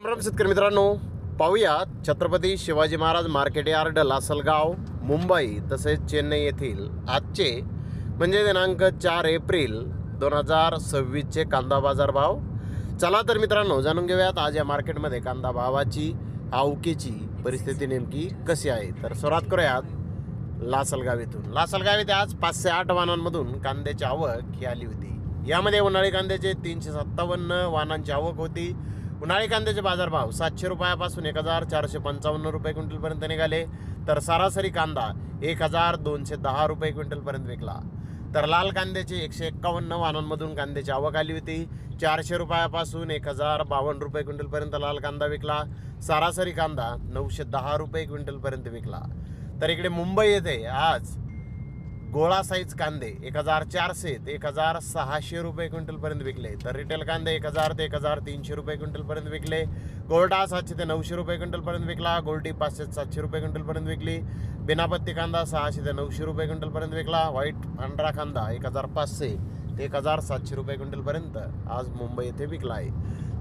राम शेतकरी मित्रांनो, पाहूयात छत्रपती शिवाजी महाराज मार्केट यार्ड लासलगाव मुंबई तसेच चेन्नई येथील आजचे म्हणजे दिनांक 4 एप्रिल 2026चे कांदा बाजार भाव. चला तर मित्रांनो, जाणून घेऊयात आज या मार्केटमध्ये कांदा भावाची आवकेची परिस्थिती नेमकी कशी आहे. तर सुरुवात करूयात लासलगाव येथून. लासलगाव येथे आज 5 ते 8 वाहनांमधून कांद्याची आवक ही आली होती. यामध्ये उन्हाळी कांद्याचे 357 वाहनांची आवक होती. उन्हाळी कांद्याचे बाजारभाव 700 रुपयापासून 1455 रुपये क्विंटलपर्यंत निघाले. तर सरासरी कांदा 1210 रुपये क्विंटलपर्यंत विकला. तर लाल कांद्याचे 151 वाहनांमधून कांद्याची आवक आली होती. 400 रुपयापासून 1052 रुपये क्विंटलपर्यंत लाल कांदा विकला. सरासरी कांदा 910 रुपये क्विंटलपर्यंत विकला. तर इकडे मुंबई येथे आज गोळा साईज कांदे 1400 ते 1600 रुपये क्विंटलपर्यंत विकले. तर रिटेल कांदे 1000 ते 1300 रुपये क्विंटलपर्यंत विकले. गोल्डा 700 ते 900 रुपये क्विंटलपर्यंत विकला. गोल्डी 500 ते 700 रुपये क्विंटलपर्यंत विकली. बिनापत्ती कांदा 600 ते 900 रुपये क्विंटलपर्यंत विकला. व्हाईट पांढरा कांदा 1500 ते 1700 रुपये क्विंटलपर्यंत आज मुंबई येथे विकला आहे.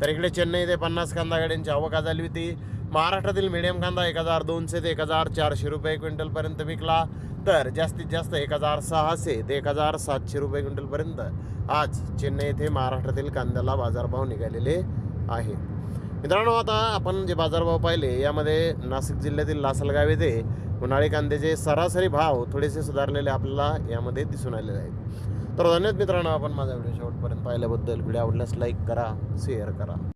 तर इकडे चेन्नई येथे 50 कांदा गाड्यांची आवक झाली होती. महाराष्ट्रातील मीडियम कांदा 1200 ते 1400 रुपये क्विंटलपर्यंत विकला. तर जास्तीत जास्त 1600 ते 1700 रुपये क्विंटलपर्यंत आज चेन्नई येथे महाराष्ट्रातील कांद्याला बाजारभाव निघालेले आहेत. मित्रांनो, आता आपण जे बाजारभाव पाहिले यामध्ये नाशिक जिल्ह्यातील लासलगाव येथे उन्हाळी कांद्याचे सरासरी भाव थोडेसे सुधारलेले आपल्याला यामध्ये दिसून आलेले आहेत. तर धन्यवाद मित्रांनो, आपण माझा व्हिडिओ शेवटपर्यंत पाहिल्याबद्दल. व्हिडिओ आवडल्यास लाईक करा, शेअर करा.